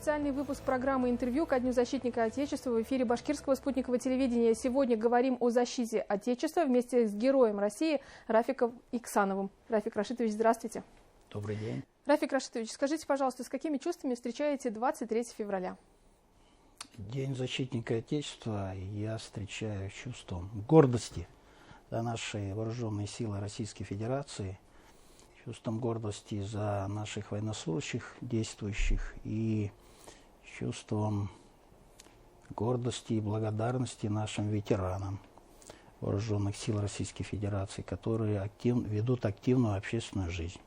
специальный выпуск программы «Интервью» ко Дню защитника Отечества в эфире Башкирского спутникового телевидения. Сегодня говорим о защите Отечества вместе с героем России Рафиком Иксановым. Рафик Рашитович, здравствуйте. Добрый день. Рафик Рашитович, скажите, пожалуйста, с какими чувствами встречаете 23 февраля? День защитника Отечества я встречаю чувством гордости за наши вооруженные силы Российской Федерации, чувством гордости за наших военнослужащих действующих и чувством гордости и благодарности нашим ветеранам вооруженных сил Российской Федерации, которые ведут активную общественную жизнь.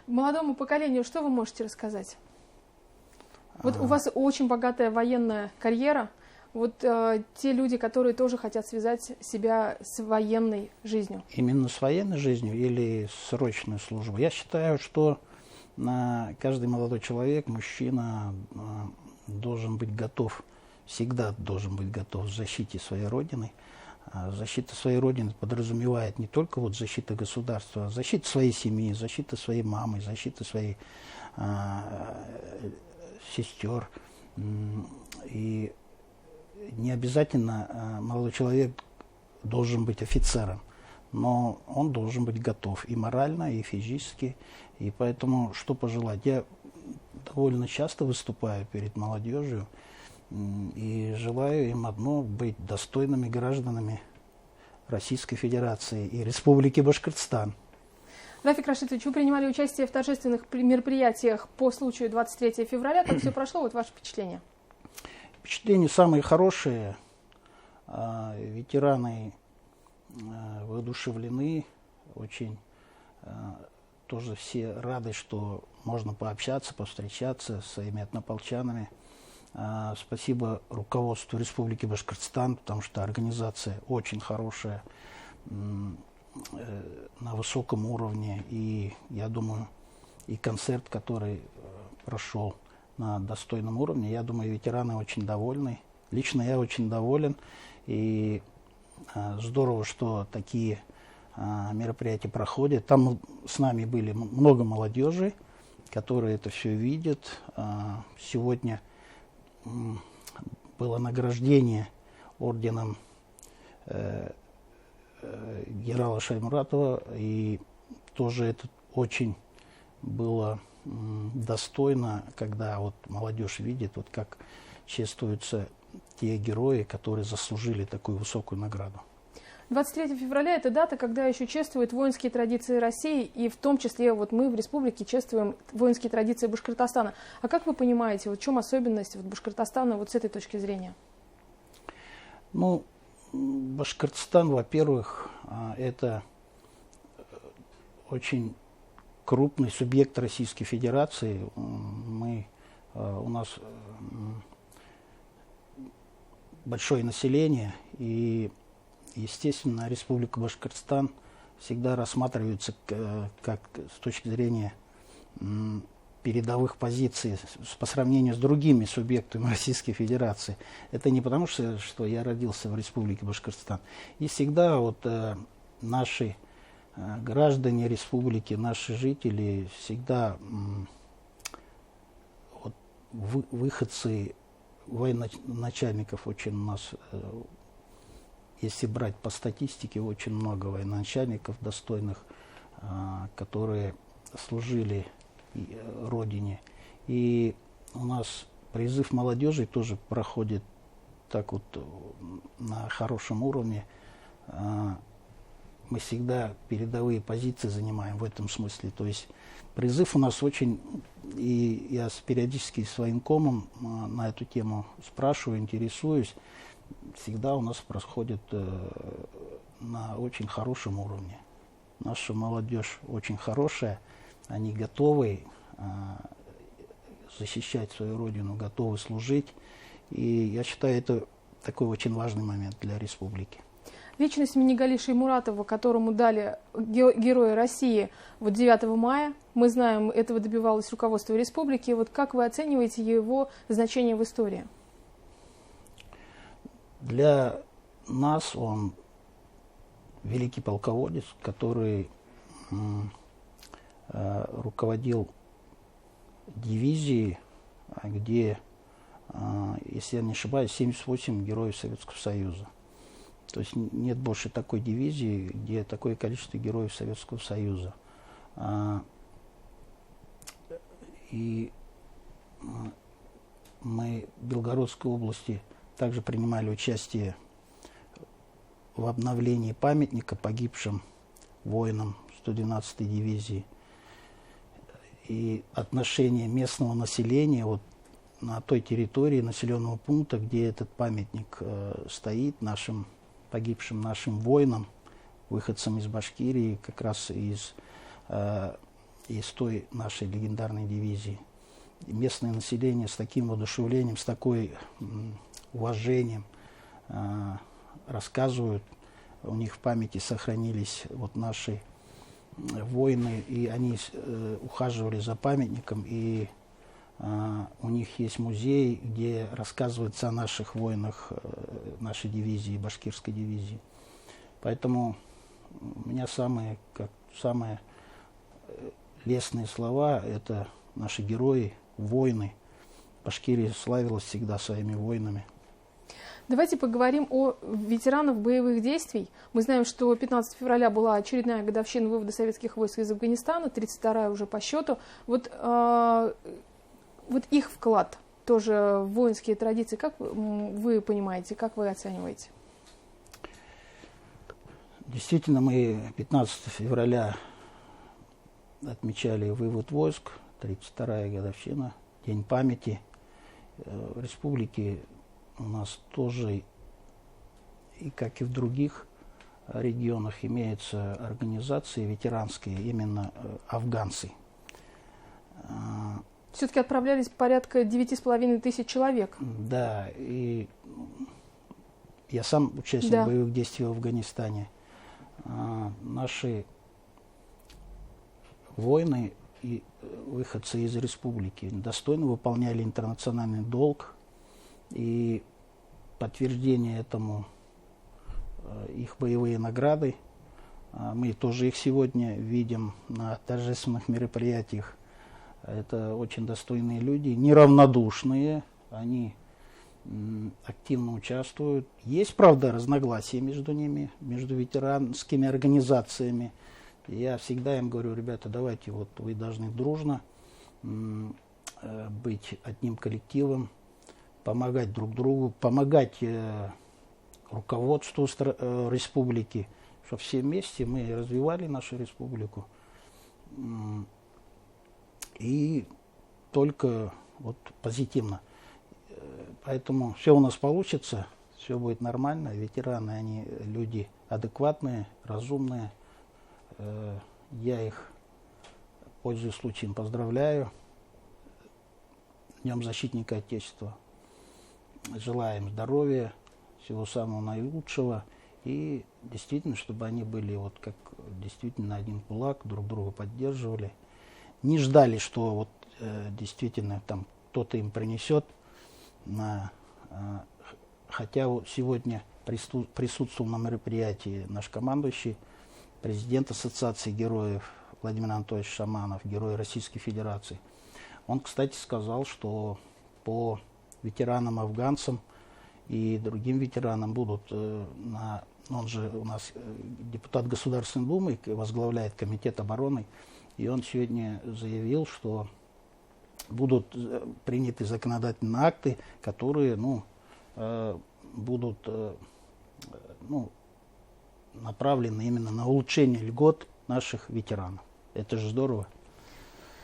Молодому поколению что вы можете рассказать? Вот у вас очень богатая военная карьера. Вот те люди, которые тоже хотят связать себя с военной жизнью. Именно с военной жизнью или срочную службу? Я считаю, что каждый молодой человек, мужчина, должен быть готов, всегда должен быть готов к защите своей Родины. Защита своей Родины подразумевает не только вот защита государства, а защита своей семьи, защита своей мамы, защита своей сестер. И не обязательно молодой человек должен быть офицером, но он должен быть готов и морально, и физически. И поэтому что пожелать? Я довольно часто выступаю перед молодежью и желаю им одно — быть достойными гражданами Российской Федерации и Республики Башкортостан. Рафик Рашитович, вы принимали участие в торжественных мероприятиях по случаю 23 февраля. Как все прошло? Вот ваше впечатление. Впечатления самые хорошие. Ветераны воодушевлены, очень тоже все рады, что можно пообщаться, повстречаться со своими однополчанами. Спасибо руководству Республики Башкортостан, потому что организация очень хорошая, на высоком уровне. И я думаю, и концерт, который прошел на достойном уровне, я думаю, ветераны очень довольны. Лично я очень доволен. И здорово, что такие мероприятия проходят. Там с нами были много молодежи, которые это все видят. Сегодня было награждение орденом генерала Шаймуратова, и тоже это очень было достойно, когда вот молодежь видит, вот как чествуются те герои, которые заслужили такую высокую награду. 23 февраля – это дата, когда еще чествуют воинские традиции России, и в том числе вот мы в республике чествуем воинские традиции Башкортостана. А как вы понимаете, вот в чем особенность вот Башкортостана вот с этой точки зрения? Ну, Башкортостан, во-первых, это очень крупный субъект Российской Федерации. У нас большое население, и, естественно, Республика Башкортостан всегда рассматривается как с точки зрения передовых позиций по сравнению с другими субъектами Российской Федерации. Это не потому, что я родился в Республике Башкортостан. И всегда вот наши граждане республики, наши жители, всегда вот, выходцы военачальников очень у нас, если брать по статистике, очень много военачальников достойных, которые служили Родине. И у нас призыв молодежи тоже проходит так вот на хорошем уровне. Мы всегда передовые позиции занимаем в этом смысле. То есть призыв у нас очень, и я периодически с военкомом на эту тему спрашиваю, интересуюсь, всегда у нас происходит на очень хорошем уровне. Наша молодежь очень хорошая, они готовы защищать свою Родину, готовы служить. И я считаю, это такой очень важный момент для республики. Личность Минигали Шаймуратова, которому дали Героя России вот 9 мая, мы знаем, этого добивалось руководство республики. Вот как вы оцениваете его значение в истории? Для нас он великий полководец, который руководил дивизией где, если я не ошибаюсь, 78 героев Советского Союза. То есть нет больше такой дивизии, где такое количество героев Советского Союза. И мы в Белгородской области также принимали участие в обновлении памятника погибшим воинам 112-й дивизии. И отношение местного населения вот на той территории населенного пункта, где этот памятник стоит, погибшим нашим воинам, выходцам из Башкирии, как раз из той нашей легендарной дивизии. И местное население с таким воодушевлением, с такой уважением рассказывают. У них в памяти сохранились вот наши воины, и они ухаживали за памятником, и у них есть музей, где рассказывается о наших воинах нашей дивизии, башкирской дивизии. Поэтому у меня самые лестные слова – это наши герои, воины. Башкирия славилась всегда своими воинами. Давайте поговорим о ветеранах боевых действий. Мы знаем, что 15 февраля была очередная годовщина вывода советских войск из Афганистана, 32-я уже по счету. Вот их вклад тоже в воинские традиции, как вы понимаете, как вы оцениваете? Действительно, мы 15 февраля отмечали вывод войск, 32-я годовщина, День памяти. В республике у нас тоже, и как и в других регионах, имеются организации ветеранские, именно афганцы. Все-таки отправлялись порядка 9500 человек. Да, и я сам участник боевых действий в Афганистане. Наши воины и выходцы из республики достойно выполняли интернациональный долг, и подтверждение этому их боевые награды. Мы тоже их сегодня видим на торжественных мероприятиях. Это очень достойные люди, неравнодушные, они активно участвуют. Есть, правда, разногласия между ними, между ветеранскими организациями. Я всегда им говорю: ребята, давайте, вот вы должны дружно быть одним коллективом, помогать друг другу, помогать руководству республики, чтобы все вместе мы развивали нашу республику. И только вот позитивно. Поэтому все у нас получится, все будет нормально. Ветераны, они люди адекватные, разумные. Я их, пользуясь случаем, поздравляю. Днем Защитника Отечества. Желаем здоровья, всего самого наилучшего. И действительно, чтобы они были вот как действительно один кулак, друг друга поддерживали. Не ждали, что вот действительно там кто-то им принесет. Хотя вот сегодня присутствовал на мероприятии наш командующий, президент Ассоциации героев Владимир Анатольевич Шаманов, герой Российской Федерации. Он, кстати, сказал, что по ветеранам-афганцам и другим ветеранам будут, он же у нас депутат Государственной Думы, возглавляет Комитет обороны, и он сегодня заявил, что будут приняты законодательные акты, которые будут направлены именно на улучшение льгот наших ветеранов. Это же здорово.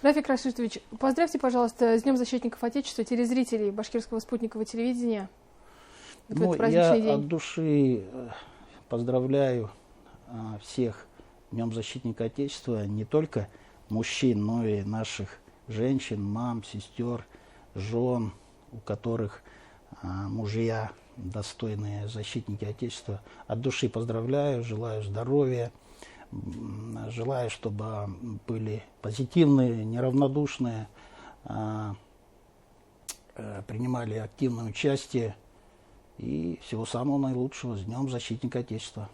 Рафик Рашитович, поздравьте, пожалуйста, с Днем Защитников Отечества телезрителей Башкирского спутникового телевидения. В этот праздничный день. От души поздравляю всех Днем Защитника Отечества, не только мужчин, но и наших женщин, мам, сестер, жен, у которых мужья достойные защитники Отечества. От души поздравляю, желаю здоровья, желаю, чтобы были позитивные, неравнодушные, принимали активное участие. И всего самого наилучшего. С Днем Защитника Отечества.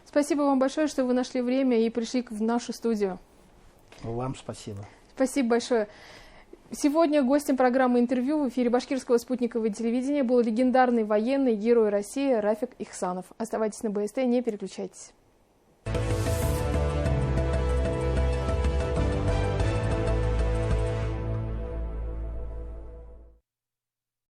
Спасибо вам большое, что вы нашли время и пришли в нашу студию. Вам спасибо. Спасибо большое. Сегодня гостем программы «Интервью» в эфире башкирского спутникового телевидения был легендарный военный герой России Рафик Ихсанов. Оставайтесь на БСТ, не переключайтесь.